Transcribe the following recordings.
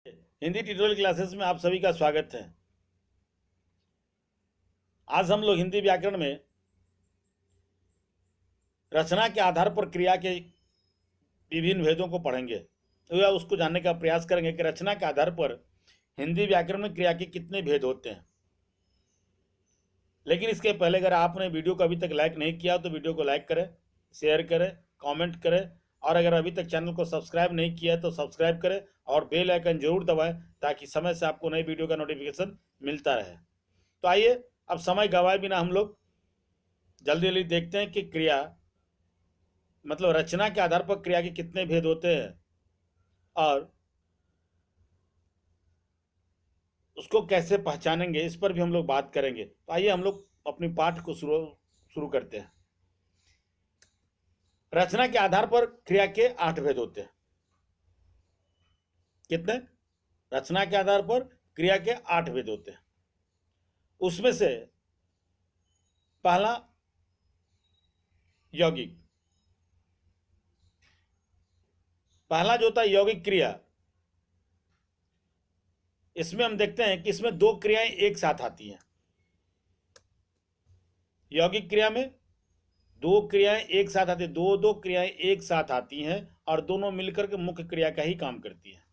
Hindi tutorial classes में आप सभी का स्वागत है। आज हम लोग हिंदी व्याकरण में रचना के आधार पर क्रिया के विभिन्न भेदों को पढ़ेंगे या उसको जानने का प्रयास करेंगे कि रचना के आधार पर हिंदी व्याकरण में क्रिया के कितने भेद होते हैं। लेकिन इसके पहले अगर आपने वीडियो को अभी तक लाइक नहीं किया तो वीडियो को लाइक करें, शेयर करें, कमेंट करें और अगर अभी तक चैनल को सब्सक्राइब नहीं किया है तो सब्सक्राइब करें और बेल आइकन जरूर दबाएं ताकि समय से आपको नई वीडियो का नोटिफिकेशन मिलता रहे। तो आइए अब समय गवाए बिना हम लोग जल्दी जल्दी देखते हैं कि क्रिया मतलब रचना के आधार पर क्रिया के कितने भेद होते हैं और उसको कैसे पहचानेंगे, इस पर भी हम लोग बात करेंगे। तो आइए हम लोग अपनी पाठ को शुरू करते हैं। रचना के आधार पर क्रिया के 8 भेद होते हैं। कितने? रचना के आधार पर क्रिया के 8 भेद होते हैं। उसमें से पहला यौगिक, पहला जो होता है यौगिक क्रिया, इसमें हम देखते हैं कि इसमें दो क्रियाएं एक साथ आती हैं। यौगिक क्रिया में दो क्रियाएं एक साथ आती हैं, दो क्रियाएं एक साथ आती हैं और दोनों मिलकर के मुख्य क्रिया का ही काम करती हैं।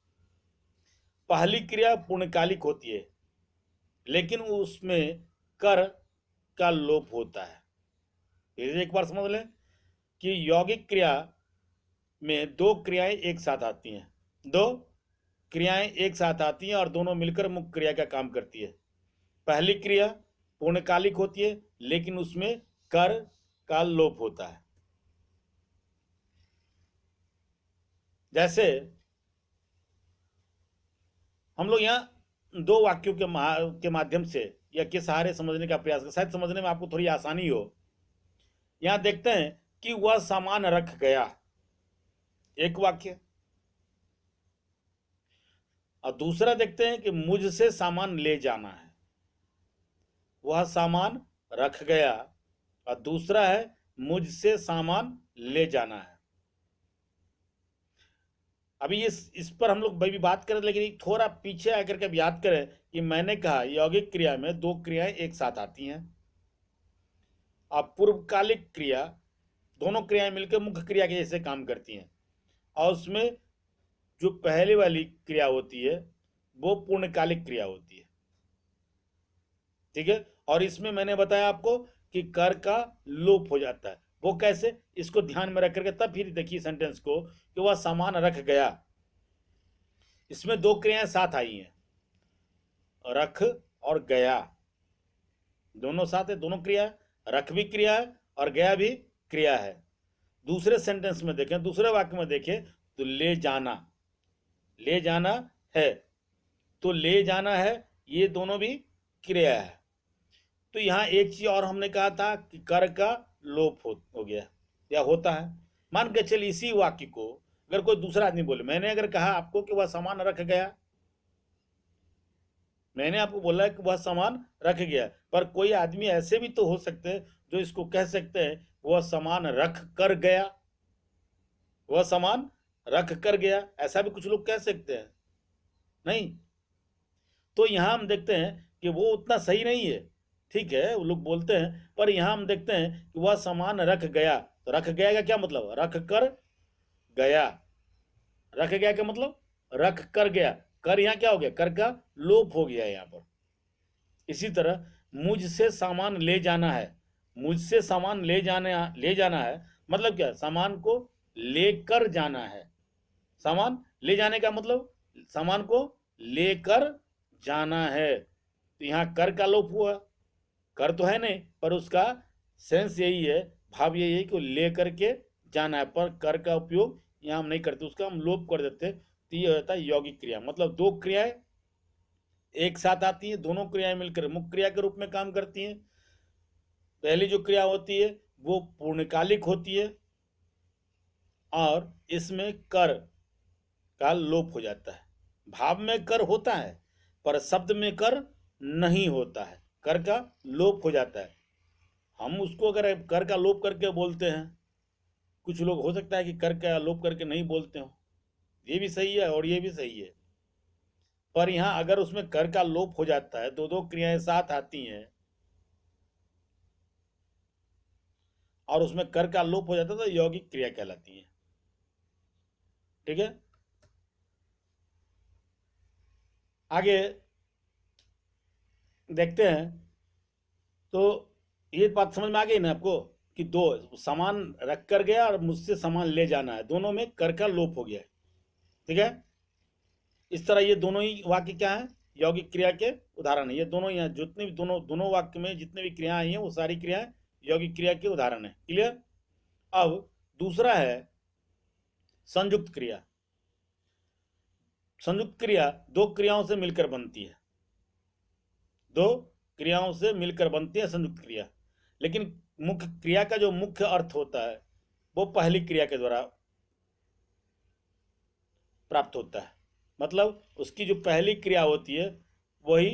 पहली क्रिया पूर्णकालिक होती है लेकिन उसमें कर का लोप होता है। एक बार समझ लें कि यौगिक क्रिया में दो क्रियाएं एक साथ आती हैं, दो क्रियाएं एक साथ आती हैं और दोनों मिलकर मुख्य क्रिया का काम करती है। पहली क्रिया पूर्णकालिक होती है लेकिन उसमें कर का लोप होता है। जैसे हम लोग यहाँ दो वाक्यों के माध्यम से या के सहारे समझने का प्रयास करें, शायद समझने में आपको थोड़ी आसानी हो। यहां देखते हैं कि वह सामान रख गया, एक वाक्य, और दूसरा देखते हैं कि मुझसे सामान ले जाना है। वह सामान रख गया और दूसरा है मुझसे सामान ले जाना है। अभी इस पर हम लोग भी बात करें, लेकिन थोड़ा पीछे आकर के याद करें कि मैंने कहा यौगिक क्रिया में दो क्रियाएं एक साथ आती हैं। अब पूर्वकालिक क्रिया, दोनों क्रियाएं मिलकर मुख्य क्रिया के जैसे काम करती हैं और उसमें जो पहले वाली क्रिया होती है वो पूर्णकालिक क्रिया होती है। ठीक है, और इसमें मैंने बताया आपको कि कर का लोप हो जाता है। वो कैसे, इसको ध्यान में रख करके तब फिर देखिए सेंटेंस को कि वह सामान रख गया। इसमें दो क्रियाएं साथ आई हैं, रख और गया, दोनों साथ है, दोनों क्रिया, रख भी क्रिया है और गया भी क्रिया है। दूसरे सेंटेंस में देखें, दूसरे वाक्य में देखें तो ले जाना, ले जाना है, तो ले जाना है, ये दोनों भी क्रिया है। तो यहां एक चीज और हमने कहा था कि कर का लोप हो गया या होता है। मान के चलिए इसी वाक्य को अगर कोई दूसरा आदमी बोले, मैंने अगर कहा आपको कि वह सामान रख गया, मैंने आपको बोला कि वह सामान रख गया, पर कोई आदमी ऐसे भी तो हो सकते हैं जो इसको कह सकते हैं वह सामान रख कर गया, वह सामान रख कर गया, ऐसा भी कुछ लोग कह सकते हैं नहीं। तो यहां हम देखते हैं कि वो उतना सही नहीं है। ठीक है, वो लोग बोलते हैं, पर यहां हम देखते हैं कि वह सामान रख गया। तो रख गया का क्या मतलब? रख कर गया। रख गया का मतलब रख कर गया। कर यहां क्या हो गया? कर का लोप हो गया यहां पर। इसी तरह मुझसे सामान ले जाना है, मुझसे सामान ले जाना है मतलब क्या? सामान को लेकर जाना है। सामान ले जाने का मतलब सामान को लेकर जाना है। तो यहां कर का लोप हुआ, कर तो है नहीं पर उसका सेंस यही है, भाव यही है कि लेकर के जाना है, पर कर का उपयोग यहां हम नहीं करते, उसका हम लोप कर देते। तो ये होता है यौगिक क्रिया, मतलब दो क्रियाएं एक साथ आती हैं, दोनों क्रियाएं मिलकर मुख्य क्रिया के रूप में काम करती हैं। पहली जो क्रिया होती है वो पूर्णकालिक होती है और इसमें कर का लोप हो जाता है। भाव में कर होता है पर शब्द में कर नहीं होता है, कर का लोप हो जाता है। हम उसको अगर कर का लोप करके बोलते हैं, कुछ लोग हो सकता है कि कर का लोप करके नहीं बोलते हो, ये भी सही है और ये भी सही है। पर यहाँ अगर उसमें कर का लोप हो जाता है, दो दो क्रियाएं साथ आती हैं और उसमें कर का लोप हो जाता है तो यौगिक क्रिया कहलाती है। ठीक है, आगे देखते हैं। तो ये बात समझ में आ गई ना आपको कि दो सामान रख कर गया और मुझसे सामान ले जाना है, दोनों में कर का लोप हो गया है। ठीक है, इस तरह ये दोनों ही वाक्य क्या है, यौगिक क्रिया के उदाहरण है। ये दोनों यहाँ जितने भी दोनों दोनों वाक्य में जितने भी क्रियाएं आई हैं वो सारी क्रियाएं यौगिक क्रिया के उदाहरण है। क्लियर। अब दूसरा है संयुक्त क्रिया। संयुक्त क्रिया दो क्रियाओं से मिलकर बनती है, दो क्रियाओं से मिलकर बनती है संयुक्त क्रिया। लेकिन मुख्य क्रिया का जो मुख्य अर्थ होता है वो पहली क्रिया के द्वारा प्राप्त होता है। मतलब उसकी जो पहली क्रिया होती है वही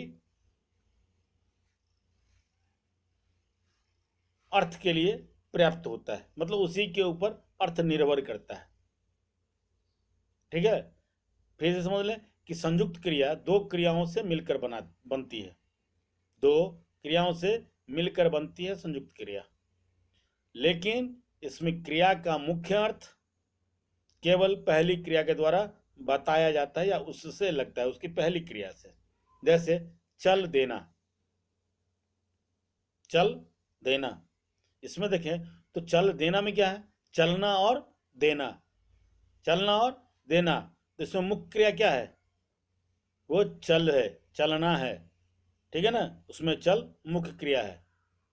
अर्थ के लिए पर्याप्त होता है, मतलब उसी के ऊपर अर्थ निर्भर करता है। ठीक है, फिर से समझ लें कि संयुक्त क्रिया दो क्रियाओं से मिलकर बनती है, दो क्रियाओं से मिलकर बनती है संयुक्त क्रिया। लेकिन इसमें क्रिया का मुख्य अर्थ केवल पहली क्रिया के द्वारा बताया जाता है या उससे लगता है, उसकी पहली क्रिया से। जैसे चल देना, चल देना, इसमें देखें तो चल देना में क्या है, चलना और देना, चलना और देना। तो इसमें मुख्य क्रिया क्या है, वो चल है, चलना है। ठीक है ना, उसमें चल मुख्य क्रिया है।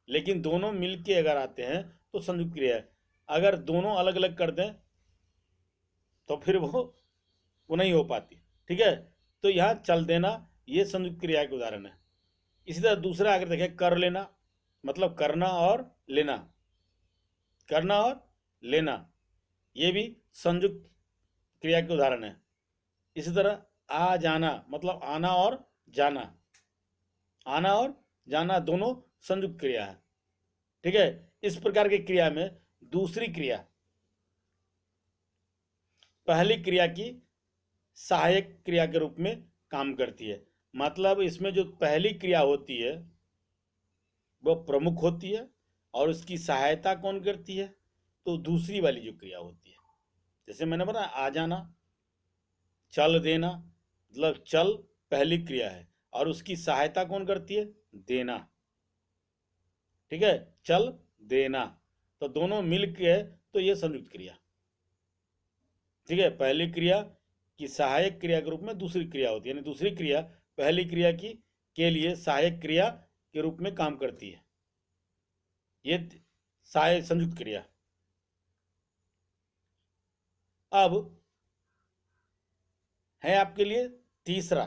लेकिन दोनों मिलके अगर आते हैं तो संयुक्त क्रिया है। अगर दोनों अलग अलग कर दें तो फिर वो नहीं हो पाती। ठीक है, तो यहाँ चल देना ये संयुक्त क्रिया के उदाहरण है। इसी तरह दूसरा अगर देखें कर लेना, मतलब करना और लेना, करना और लेना, ये भी संयुक्त क्रिया के उदाहरण है। इसी तरह आ जाना, मतलब आना और जाना, आना और जाना दोनों संयुक्त क्रिया है। ठीक है, इस प्रकार की क्रिया में दूसरी क्रिया पहली क्रिया की सहायक क्रिया के रूप में काम करती है। मतलब इसमें जो पहली क्रिया होती है वो प्रमुख होती है और उसकी सहायता कौन करती है, तो दूसरी वाली जो क्रिया होती है। जैसे मैंने बताया आ जाना, चल देना, मतलब चल पहली क्रिया है और उसकी सहायता कौन करती है, देना। ठीक है, चल देना, तो दोनों मिल के तो ये संयुक्त क्रिया। ठीक है, पहली क्रिया की सहायक क्रिया के रूप में दूसरी क्रिया होती है, यानी दूसरी क्रिया पहली क्रिया की के लिए सहायक क्रिया के रूप में काम करती है, ये सहायक संयुक्त क्रिया। अब है आपके लिए तीसरा,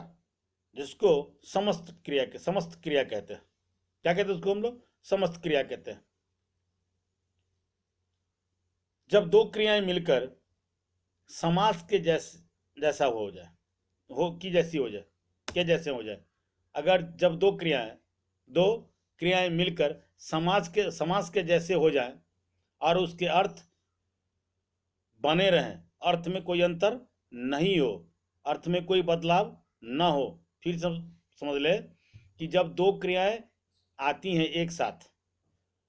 जिसको समस्त क्रिया कहते हैं। क्या कहते हैं उसको हम लोग, समस्त क्रिया कहते हैं। जब दो क्रियाएं मिलकर समास के जैसा हो जाए, हो की जैसी हो जाए, के जैसे हो जाए। अगर जब दो क्रियाएं मिलकर समास के जैसे हो जाए और उसके अर्थ बने रहें, अर्थ में कोई अंतर नहीं हो, अर्थ में कोई बदलाव ना हो। फिर समझ ले कि जब दो क्रियाएं आती हैं एक साथ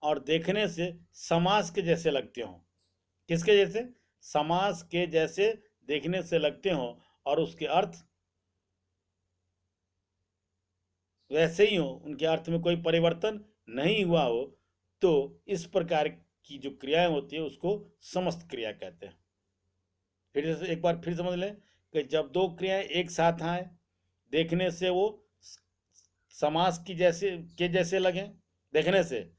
और देखने से समास के जैसे लगते हो, किसके जैसे, समास के जैसे देखने से लगते हो और उसके अर्थ वैसे ही हो, उनके अर्थ में कोई परिवर्तन नहीं हुआ हो, तो इस प्रकार की जो क्रियाएं होती है उसको समस्त क्रिया कहते हैं। फिर एक बार फिर समझ लें कि जब दो क्रियाएं एक साथ आए, देखने से वो समास के जैसे लगें देखने से,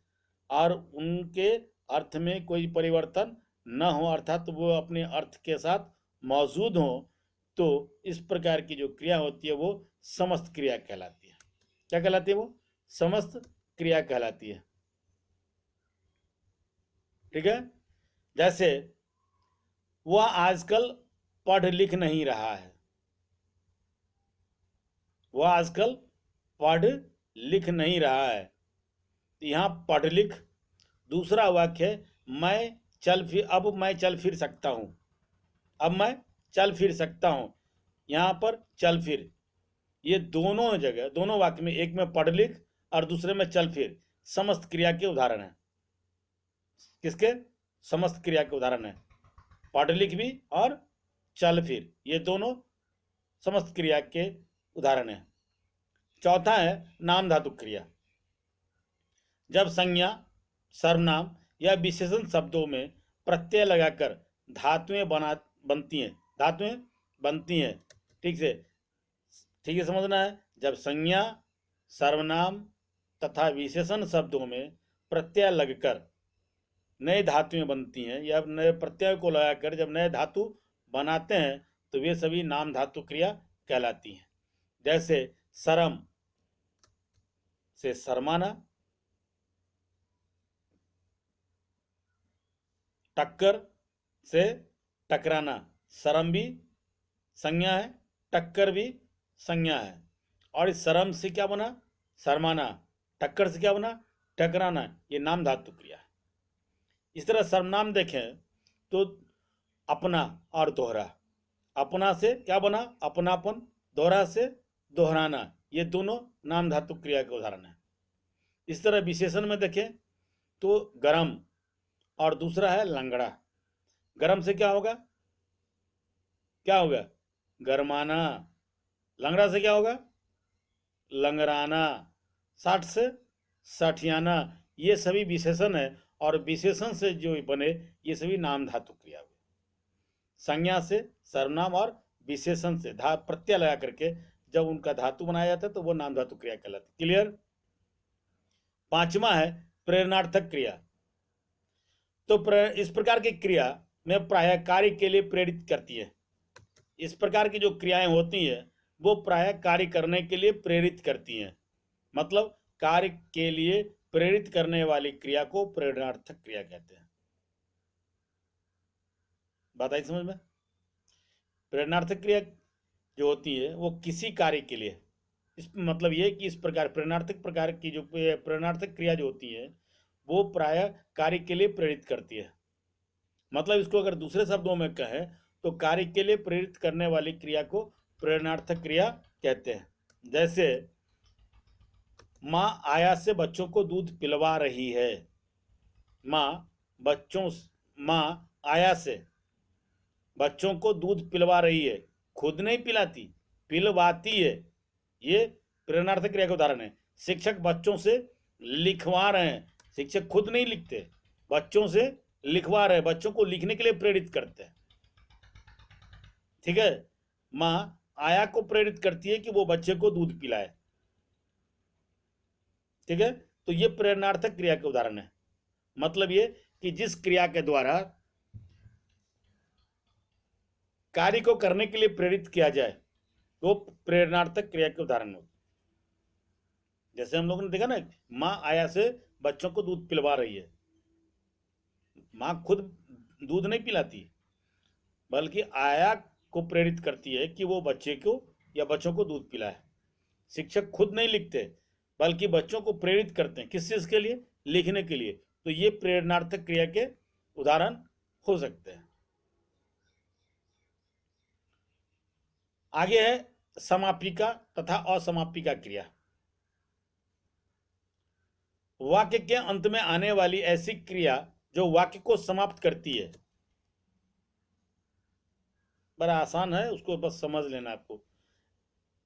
और उनके अर्थ में कोई परिवर्तन न हो, अर्थात वो अपने अर्थ के साथ मौजूद हो, तो इस प्रकार की जो क्रिया होती है वो समस्त क्रिया कहलाती है। क्या कहलाती है, वो समस्त क्रिया कहलाती है। ठीक है, जैसे वह आजकल पढ़ लिख नहीं रहा है, वह आजकल पढ़ लिख नहीं रहा है, तो यहां पढ़ लिख। दूसरा वाक्य है अब मैं चल फिर सकता हूं, अब मैं चल फिर सकता हूं, यहां पर चल फिर, ये दोनों जगह, दोनों वाक्य में, एक में पढ़ लिख और दूसरे में चल फिर, समस्त क्रिया के उदाहरण है। किसके? समस्त क्रिया के उदाहरण है। पढ़ लिख भी और चल फिर, ये दोनों समस्त क्रिया के उदाहरण है। चौथा है नाम धातु क्रिया। जब संज्ञा, सर्वनाम या विशेषण शब्दों में प्रत्यय लगाकर धातुएं बनती हैं, धातुएं बनती हैं। ठीक है समझना है। जब संज्ञा, सर्वनाम तथा विशेषण शब्दों में प्रत्यय लगकर नए धातुएं बनती हैं, या नए प्रत्यय को लगाकर जब नए धातु बनाते हैं तो वे सभी नाम धातु क्रिया कहलाती हैं। जैसे शरम से शर्माना, टक्कर से टकराना। शरम भी संज्ञा है, टक्कर भी संज्ञा है। और इस शरम से क्या बना? शर्माना। टक्कर से क्या बना? टकराना। ये नाम धातु क्रिया है। इस तरह सर्वनाम देखें तो अपना और दोहरा। अपना से क्या बना? अपनापन। दोहरा से दोहराना। ये दोनों नाम धातु क्रिया के उदाहरण है। इस तरह विशेषण में देखें तो गरम और दूसरा है लंगड़ा। गरम से क्या होगा? क्या होगा? गरमाना। लंगड़ा से क्या होगा? लंगराना। साठ से साठियाना। ये सभी विशेषण है, और विशेषण से जो बने ये सभी नाम धातु क्रिया हुए। संज्ञा से, सर्वनाम और विशेषण से प्रत्यय लगा करके जब उनका धातु बनाया जाता है तो वो नाम धातु क्रिया कहलाती है। क्लियर? पांचवा है प्रेरणार्थक क्रिया। तो इस प्रकार की क्रिया में प्रायः कार्य के लिए प्रेरित करती है। इस प्रकार की जो क्रियाएं होती हैं वो प्रायः कार्य करने के लिए प्रेरित करती हैं। मतलब कार्य के लिए प्रेरित करने वाली क्रिया को प्रेरणार्थक क्रिया कहते हैं। बात आई समझ में? प्रेरणार्थक क्रिया जो होती है वो किसी कार्य के लिए, इस मतलब ये कि इस प्रकार प्रेरणार्थक प्रकार की जो प्रेरणार्थक क्रिया जो होती है वो प्रायः कार्य के लिए प्रेरित करती है। मतलब इसको अगर दूसरे शब्दों में कहें तो कार्य के लिए प्रेरित करने वाली क्रिया को प्रेरणार्थक क्रिया कहते हैं। जैसे माँ आया से बच्चों को दूध पिलवा रही है। माँ आया से बच्चों को दूध पिलवा रही है। खुद नहीं पिलाती, पिलवाती है। ये प्रेरणार्थक क्रिया का उदाहरण है। शिक्षक बच्चों से लिखवा रहे हैं। शिक्षक खुद नहीं लिखते, बच्चों से लिखवा रहे हैं, बच्चों को लिखने के लिए प्रेरित करते हैं। ठीक है? माँ आया को प्रेरित करती है कि वो बच्चे को दूध पिलाए। ठीक है? तो ये प्रेरणार्थक क्रिया के उदाहरण है। मतलब ये कि जिस क्रिया के द्वारा कार्य को करने के लिए प्रेरित किया जाए तो प्रेरणार्थक क्रिया के उदाहरण हो। जैसे हम लोगों ने देखा ना, माँ आया से बच्चों को दूध पिलवा रही है। माँ खुद दूध नहीं पिलाती, बल्कि आया को प्रेरित करती है कि वो बच्चे को या बच्चों को दूध पिलाए। शिक्षक खुद नहीं लिखते, बल्कि बच्चों को प्रेरित करते हैं। किस चीज के लिए? लिखने के लिए। तो ये प्रेरणार्थक क्रिया के उदाहरण हो सकते हैं। आगे है समापिका तथा असमापिका क्रिया। वाक्य के अंत में आने वाली ऐसी क्रिया जो वाक्य को समाप्त करती है। बड़ा आसान है, उसको बस समझ लेना आपको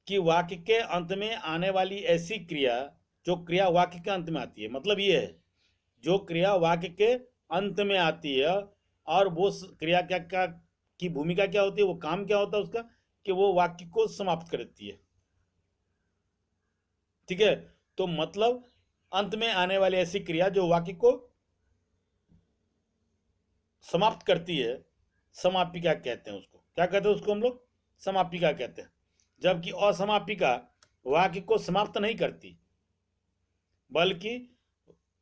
कि वाक्य के अंत में आने वाली ऐसी क्रिया जो क्रिया वाक्य के अंत में आती है। मतलब ये है जो क्रिया वाक्य के अंत में आती है, और वो क्रिया क्या की भूमिका क्या होती है, वो काम क्या होता है उसका, कि वो वाक्य को समाप्त करती है। ठीक है? तो मतलब अंत में आने वाली ऐसी क्रिया जो वाक्य को समाप्त करती है, समापिका कहते हैं उसको। क्या कहते हैं उसको? हम लोग समापिका कहते हैं। जबकि असमापिका वाक्य को समाप्त नहीं करती, बल्कि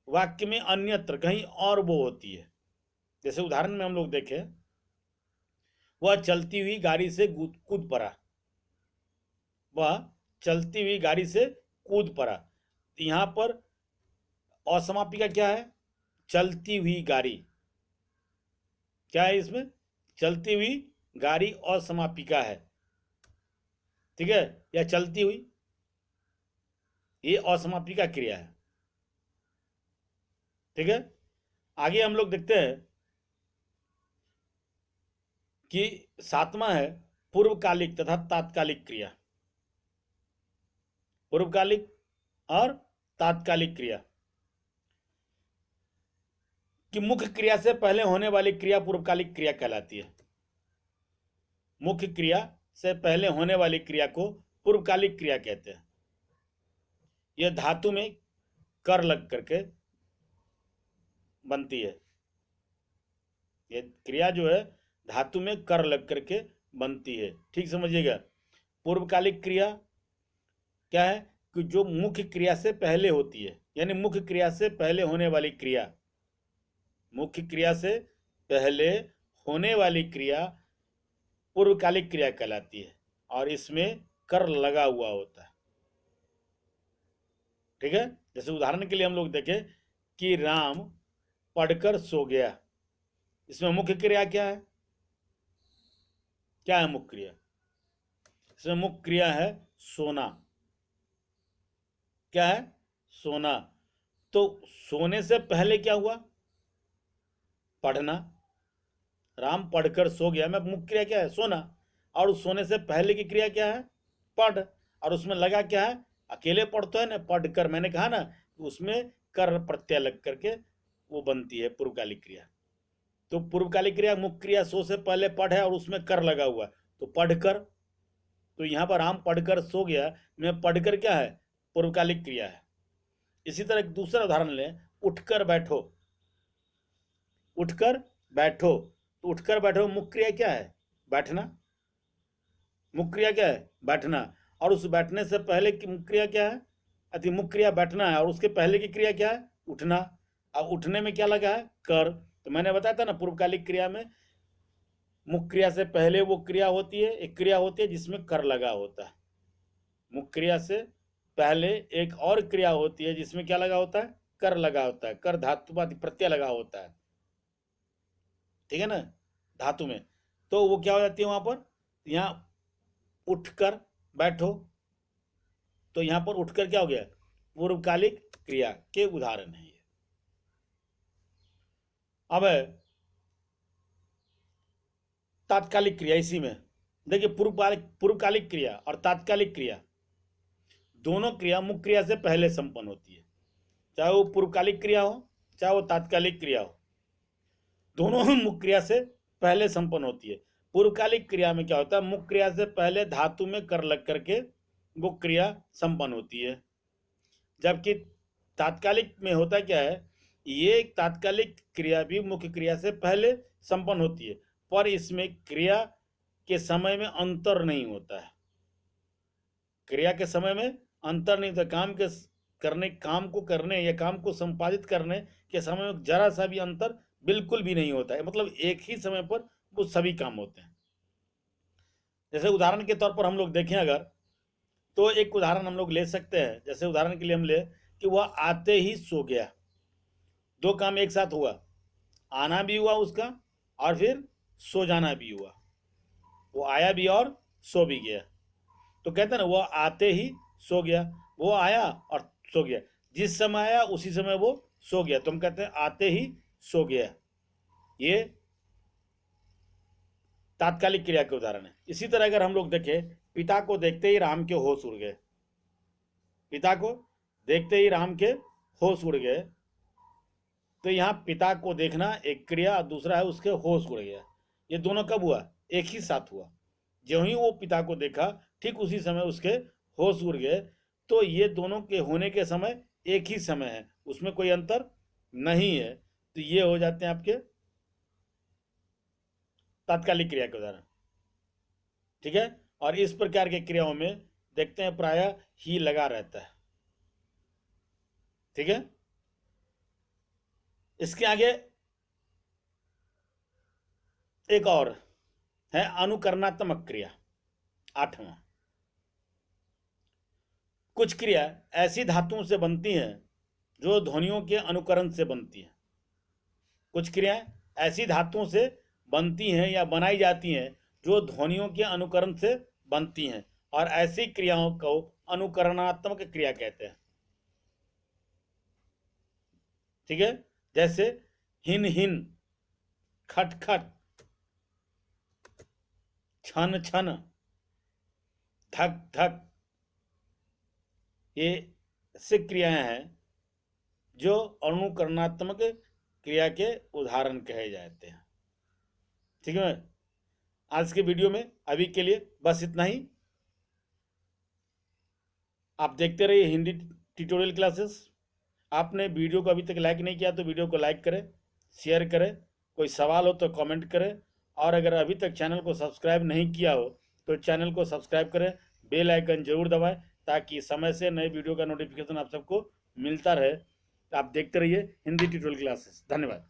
वाक्य में अन्यत्र कहीं और वो होती है। जैसे उदाहरण में हम लोग देखें, वह चलती हुई गाड़ी से कूद पड़ा। वह चलती हुई गाड़ी से कूद पड़ा। यहां पर असमापिका क्या है? चलती हुई गाड़ी। क्या है इसमें? चलती हुई गाड़ी असमापिका है। ठीक है, या चलती हुई, ये असमापी का क्रिया है। ठीक है, आगे हम लोग देखते हैं कि 7वां है पूर्वकालिक तथा तात्कालिक क्रिया। पूर्वकालिक और तात्कालिक क्रिया कि मुख्य क्रिया से पहले होने वाली क्रिया पूर्वकालिक क्रिया कहलाती है। मुख्य क्रिया से पहले होने वाली क्रिया को पूर्वकालिक क्रिया कहते हैं। यह धातु में कर लग करके बनती है। यह क्रिया जो है धातु में कर लग करके बनती है। ठीक समझिएगा। पूर्वकालिक क्रिया क्या है कि जो मुख्य क्रिया से पहले होती है, यानी मुख्य क्रिया से पहले होने वाली क्रिया, मुख्य क्रिया से पहले होने वाली क्रिया पूर्वकालिक क्रिया कहलाती है और इसमें कर लगा हुआ होता है। ठीक है, जैसे उदाहरण के लिए हम लोग देखें कि राम पढ़कर सो गया। इसमें मुख्य क्रिया क्या है? क्या है मुख्य क्रिया? इसमें मुख्य क्रिया है सोना। क्या है? सोना। तो सोने से पहले क्या हुआ? पढ़ना। राम पढ़कर सो गया में मुख्य क्रिया क्या है? सोना। और उस सोने से पहले की क्रिया क्या है? पढ़। और उसमें लगा क्या है? अकेले पढ़ते है ना, पढ़कर। मैंने कहा ना उसमें कर प्रत्यय लग करके वो बनती है पूर्वकालिक क्रिया। तो पूर्वकालिक क्रिया मुख्य क्रिया सो से पहले पढ़ है और उसमें कर लगा हुआ, तो पढ़कर। तो यहाँ पर राम पढ़कर सो गया में पढ़कर क्या है? पूर्वकालिक क्रिया है। इसी तरह एक दूसरा उदाहरण लें, उठकर बैठो। उठकर बैठो, तो उठकर बैठो मुख्य क्रिया क्या है? बैठना। मुख्य क्रिया क्या है? बैठना। और उस बैठने से पहले की मुख्य क्रिया क्या है? अति मुख्य क्रिया बैठना है और उसके पहले की क्रिया क्या है? उठना। अब उठने में क्या लगा है? कर। तो मैंने बताया था ना पूर्वकालिक क्रिया में मुख्य क्रिया से पहले वो क्रिया होती है, एक क्रिया होती है जिसमें कर लगा होता है। मुख्य क्रिया से पहले एक और क्रिया होती है जिसमें क्या लगा होता है? कर लगा होता है। कर धातुवादी प्रत्यय लगा होता है। ठीक है ना, धातु में। तो वो क्या हो जाती है वहां पर? यहाँ उठकर बैठो, तो यहां पर उठकर क्या हो गया? पूर्वकालिक क्रिया के उदाहरण है ये। अब है तात्कालिक क्रिया। इसी में देखिए पूर्वकालिक क्रिया और तात्कालिक क्रिया दोनों क्रिया मुख्य क्रिया से पहले संपन्न होती है। चाहे वो पूर्वकालिक क्रिया हो चाहे वो तात्कालिक क्रिया हो, दोनों मुख्य क्रिया से पहले संपन्न होती है। पूर्वकालिक क्रिया में क्या होता है? मुख्य क्रिया से पहले धातु में कर लग करके वो क्रिया संपन्न होती है। जबकि तात्कालिक में होता क्या है? ये तात्कालिक क्रिया भी मुख्य क्रिया से पहले संपन्न होती है, पर इसमें क्रिया के समय में अंतर नहीं होता है। क्रिया के समय में अंतर नहीं होता। काम को करने या काम को संपादित करने के समय में जरा सा भी अंतर बिल्कुल भी नहीं होता है। मतलब एक ही समय पर वो सभी काम होते हैं। जैसे उदाहरण के तौर पर हम लोग देखें अगर, तो एक उदाहरण हम लोग ले सकते हैं। जैसे उदाहरण के लिए हम ले कि वह आते ही सो गया। दो काम एक साथ हुआ, आना भी हुआ उसका और फिर सो जाना भी हुआ। वो आया भी और सो भी गया। तो कहते हैं ना वो आते ही सो गया। वो आया और सो गया। जिस समय आया उसी समय वो सो गया, तो हम कहते हैं आते ही सो गया। ये तात्कालिक क्रिया के उदाहरण है। इसी तरह अगर हम लोग देखें, पिता को देखते ही राम के होश उड़ गए। पिता को देखते ही राम के होश उड़ गए। तो यहाँ पिता को देखना एक क्रिया, दूसरा है उसके होश उड़ गया। ये दोनों कब हुआ? एक ही साथ हुआ। जो ही वो पिता को देखा ठीक उसी समय उसके होश उड़ गए। तो ये दोनों के होने के समय एक ही समय है, उसमें कोई अंतर नहीं है। तो ये हो जाते हैं आपके तात्कालिक क्रिया के उदाहरण। ठीक है, और इस प्रकार के क्रियाओं में देखते हैं प्रायः ही लगा रहता है। ठीक है, इसके आगे एक और है अनुकरणात्मक क्रिया, 8वां। कुछ क्रिया ऐसी धातुओं से बनती हैं जो ध्वनियों के अनुकरण से बनती हैं। कुछ क्रियाएं ऐसी धातुओं से बनती हैं या बनाई जाती हैं जो ध्वनियों के अनुकरण से बनती हैं और ऐसी क्रियाओं को अनुकरणात्मक क्रिया कहते हैं। ठीक है, जैसे हिन हिन, खट खट, छन छन, धक धक, ये ऐसी क्रियाएं हैं जो अनुकरणात्मक क्रिया के उदाहरण कहे जाते हैं। ठीक है, आज के वीडियो में अभी के लिए बस इतना ही। आप देखते रहिए हिंदी ट्यूटोरियल क्लासेस। आपने वीडियो को अभी तक लाइक नहीं किया तो वीडियो को लाइक करें, शेयर करें, कोई सवाल हो तो कमेंट करें, और अगर अभी तक चैनल को सब्सक्राइब नहीं किया हो तो चैनल को सब्सक्राइब करें, बेल आइकन जरूर दबाएं ताकि समय से नए वीडियो का नोटिफिकेशन आप सबको मिलता रहे। आप देखते रहिए हिंदी ट्यूटोरियल क्लासेस। धन्यवाद।